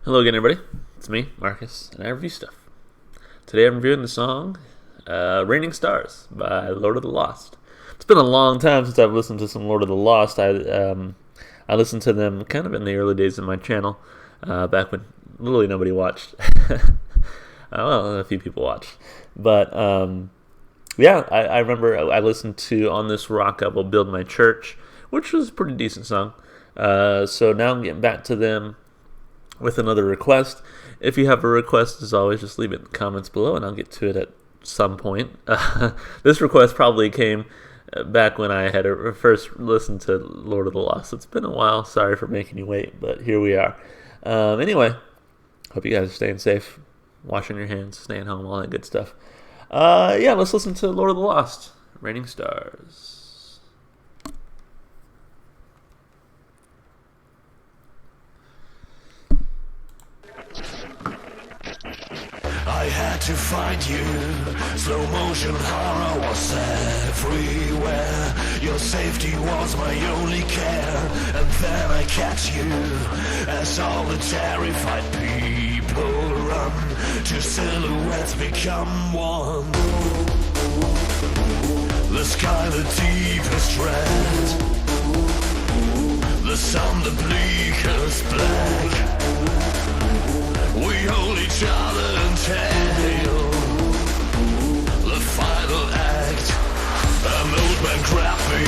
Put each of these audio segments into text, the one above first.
Hello again, everybody. It's me, Marcus, and I review stuff. Today I'm reviewing the song Raining Stars by Lord of the Lost. It's been a long time since I've listened to some Lord of the Lost. I listened to them kind of in the early days of my channel, back when literally nobody watched. Well, a few people watched. But I remember I listened to On This Rock I Will Build My Church, which was a pretty decent song. So now I'm getting back to them with another request. If you have a request, as always, just leave it in the comments below and I'll get to it at some point. This request probably came back when I had first listened to Lord of the Lost. It's been a while. Sorry for making you wait, but here we are. Anyway, hope you guys are staying safe, washing your hands, staying home, all that good stuff. Let's listen to Lord of the Lost, Raining Stars. I had to find you. Slow motion horror was everywhere. Your safety was my only care. And then I catch you as all the terrified people run. Two silhouettes become one. The sky the deepest red, the sun the bleakest black. We hold each other and tell the final act. An old man grabbed me,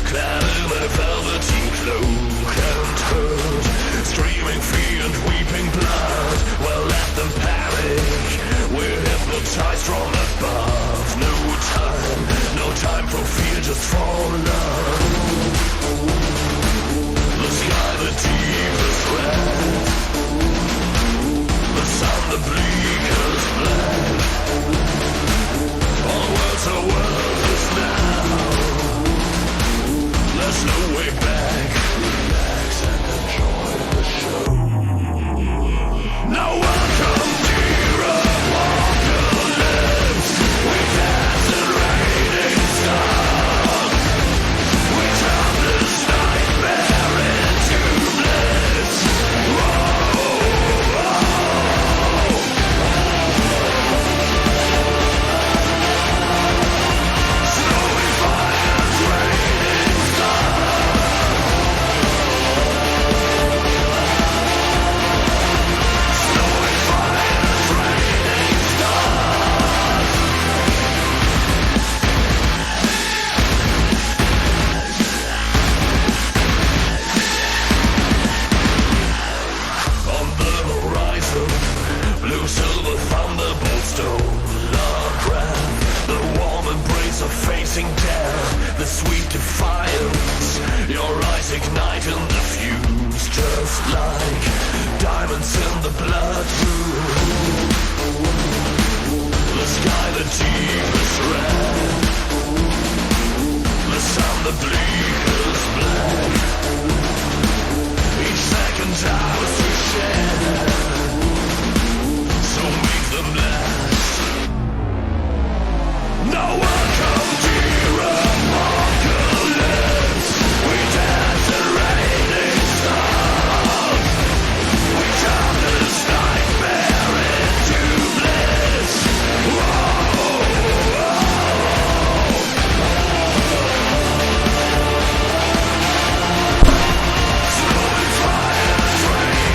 clad in a velveteen cloak and hood, screaming fear and weeping blood. Well, let them panic. We're hypnotized from above. No time for fear, just for love. The sky, the deepest red, the sun, the bleakest black. All worlds are worthless now. There's no way back. Relax and enjoy the show. Now welcome, dear apocalypse. We dance in raining stars. We turn this nightmare into bliss. Facing death, the sweet defiance. Your eyes ignite in the fumes, just like diamonds in the bloodroom. The sky, the deepest red, the sun, the bleakest black. Each second ours to share, so make them last. No one come dear apocalypse. We dance in raining stars. We turn this nightmare into bliss. Slowly fires raining.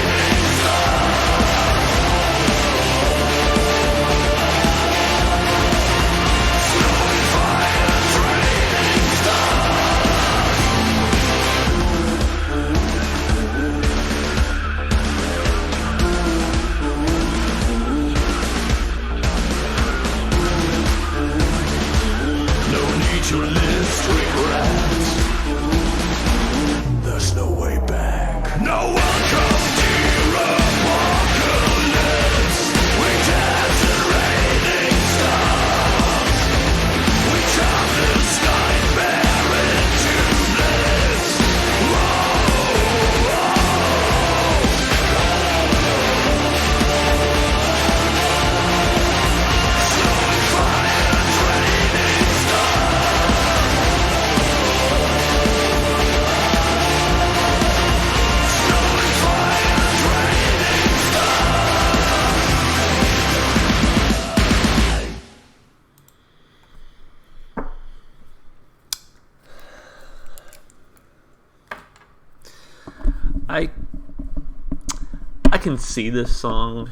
can see this song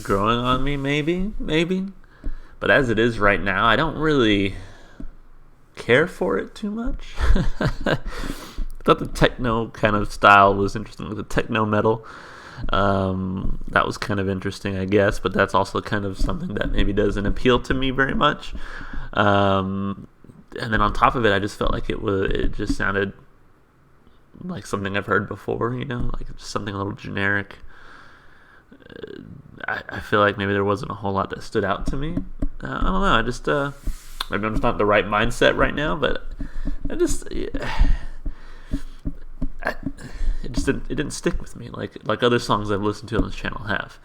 growing on me, maybe. But as it is right now, I don't really care for it too much. I thought the techno kind of style was interesting, the techno metal. That was kind of interesting, I guess, but that's also kind of something that maybe doesn't appeal to me very much. And then on top of it, I just felt like it just sounded like something I've heard before, like just something a little generic. I feel like maybe there wasn't a whole lot that stood out to me. I don't know. Maybe I'm just not in the right mindset right now, but it didn't stick with me like other songs I've listened to on this channel have.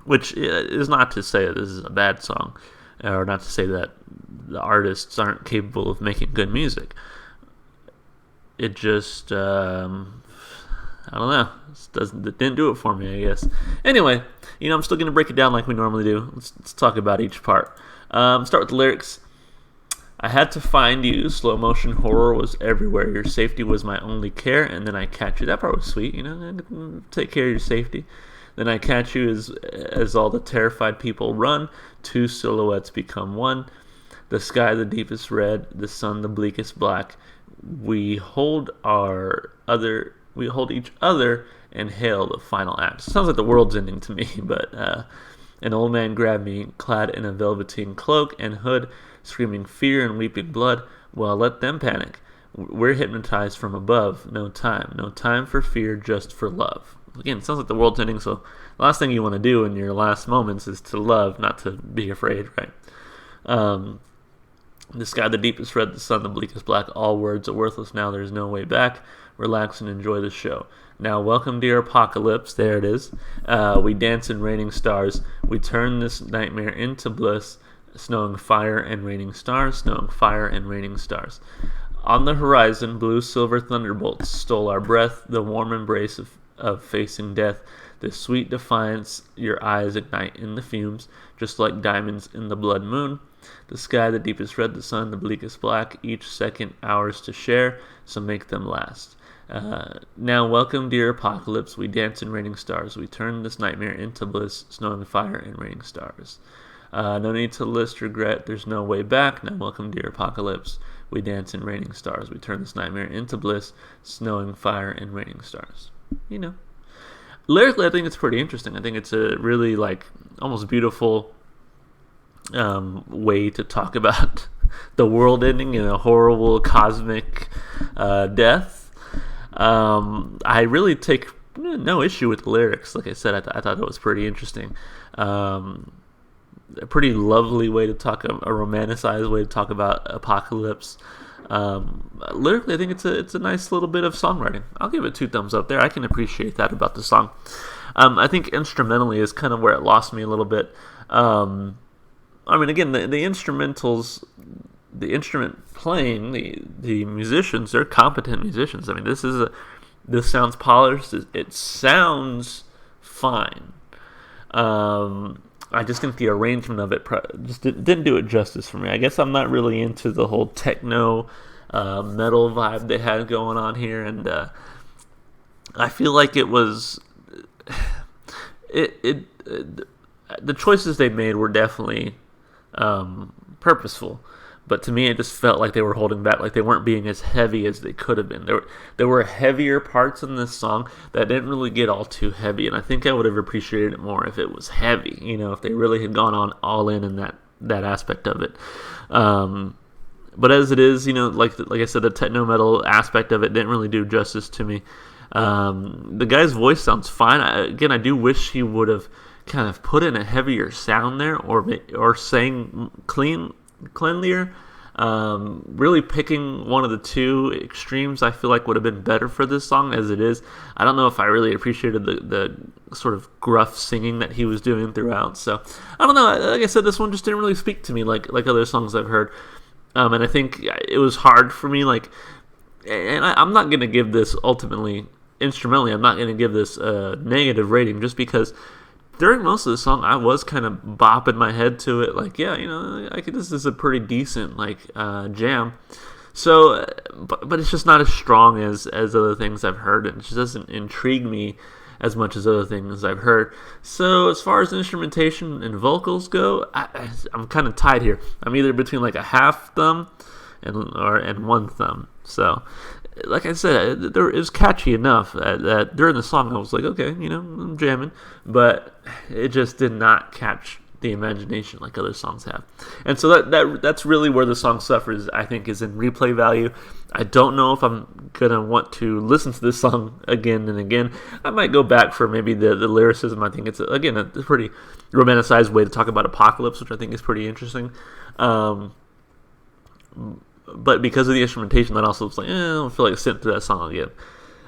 Which is not to say that this is a bad song, or not to say that the artists aren't capable of making good music. It just I don't know. It didn't do it for me, I guess. Anyway, I'm still going to break it down like we normally do. Let's talk about each part. Start with the lyrics. I had to find you. Slow motion horror was everywhere. Your safety was my only care, and then I catch you. That part was sweet, take care of your safety. Then I catch you as all the terrified people run. Two silhouettes become one. The sky the deepest red, the sun the bleakest black. We hold each other and hail the final act. Sounds like the world's ending to me, but an old man grabbed me, clad in a velveteen cloak and hood, screaming fear and weeping blood. Well, let them panic. We're hypnotized from above. No time for fear, just for love. Again, it sounds like the world's ending, so the last thing you want to do in your last moments is to love, not to be afraid, right? The sky the deepest red, the sun the bleakest black. All words are worthless now, there's no way back. Relax and enjoy the show. Now, welcome to your apocalypse. There it is. We dance in raining stars. We turn this nightmare into bliss. Snowing fire and raining stars. Snowing fire and raining stars. On the horizon, blue silver thunderbolts stole our breath. The warm embrace of facing death. The sweet defiance your eyes ignite in the fumes, just like diamonds in the blood moon. The sky the deepest red, the sun the bleakest black. Each second ours to share, so make them last. Now welcome dear apocalypse. We dance in raining stars. We turn this nightmare into bliss. Snowing fire and raining stars. No need to list regret. There's no way back. Now welcome dear apocalypse. We dance in raining stars. We turn this nightmare into bliss. Snowing fire and raining stars. Lyrically, I think it's pretty interesting. I think it's a really almost beautiful way to talk about the world ending in a horrible cosmic death. I really take no issue with the lyrics. Like I said, I thought it was pretty interesting. A pretty lovely way to talk, a romanticized way to talk about apocalypse. Lyrically, I think it's a nice little bit of songwriting. I'll give it 2 thumbs up there. I can appreciate that about the song. I think instrumentally is kind of where it lost me a little bit. Again, the instrumentals, the instrument playing, the musicians, they're competent musicians. This sounds polished. It sounds fine. I just think the arrangement of it just didn't do it justice for me. I guess I'm not really into the whole techno metal vibe they had going on here, and I feel like it was the choices they made were definitely purposeful. But to me, it just felt like they were holding back, like they weren't being as heavy as they could have been. There were heavier parts in this song that didn't really get all too heavy, and I think I would have appreciated it more if it was heavy. If they really had gone on all in that aspect of it. But as it is, like I said, the techno metal aspect of it didn't really do justice to me. The guy's voice sounds fine. I do wish he would have kind of put in a heavier sound there, or sang cleanlier. Really picking one of the two extremes I feel like would have been better for this song. As it is, I don't know if I really appreciated the sort of gruff singing that he was doing throughout. So I don't know, like I said, this one just didn't really speak to me like other songs I've heard. And I think it was hard for me, I'm not going to give this ultimately, instrumentally, I'm not going to give this a negative rating just because during most of the song, I was kind of bopping my head to it, this is a pretty decent, jam. So, but it's just not as strong as other things I've heard. It just doesn't intrigue me as much as other things I've heard. So as far as instrumentation and vocals go, I'm kind of tied here. I'm either between like a half thumb and one thumb. So, like I said, it was catchy enough that during the song I was like, okay, I'm jamming, but it just did not catch the imagination like other songs have. And so that's really where the song suffers, I think, is in replay value. I don't know if I'm gonna want to listen to this song again and again. I might go back for maybe the lyricism. I think it's again a pretty romanticized way to talk about apocalypse, which I think is pretty interesting. But because of the instrumentation, that also was like, I don't feel like sitting through that song again.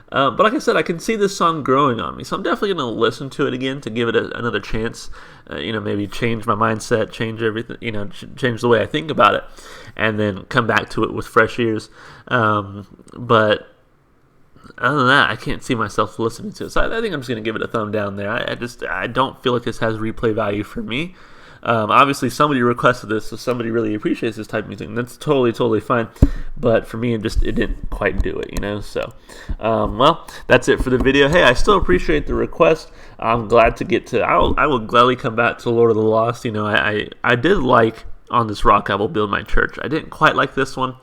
But like I said, I can see this song growing on me, so I'm definitely going to listen to it again to give it another chance. Maybe change my mindset, change everything, change the way I think about it, and then come back to it with fresh ears. But other than that, I can't see myself listening to it. So I think I'm just going to give it a thumb down there. I don't feel like this has replay value for me. Obviously, somebody requested this, so somebody really appreciates this type of music, and that's totally fine. But for me, it didn't quite do it, So, well, that's it for the video. Hey, I still appreciate the request. I'm glad to get to. I will gladly come back to Lord of the Lost. I did like On This Rock I Will Build My Church. I didn't quite like this one.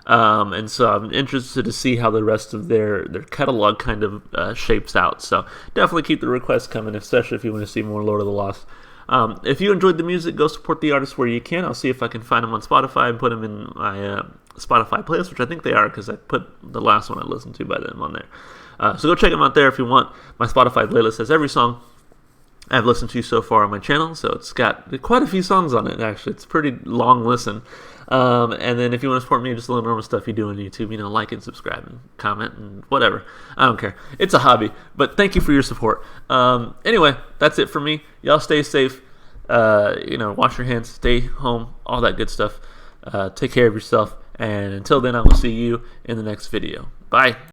And so I'm interested to see how the rest of their catalog kind of shapes out. So definitely keep the requests coming, especially if you want to see more Lord of the Lost. If you enjoyed the music, go support the artists where you can. I'll see if I can find them on Spotify and put them in my Spotify playlist, which I think they are because I put the last one I listened to by them on there. So go check them out there if you want. My Spotify playlist has every song I've listened to so far on my channel, so it's got quite a few songs on it, actually. It's a pretty long listen. And then if you want to support me, just the normal stuff you do on YouTube, like and subscribe and comment and whatever. I don't care. It's a hobby, but thank you for your support. Anyway, that's it for me. Y'all stay safe. Wash your hands, stay home, all that good stuff. Take care of yourself. And until then, I will see you in the next video. Bye.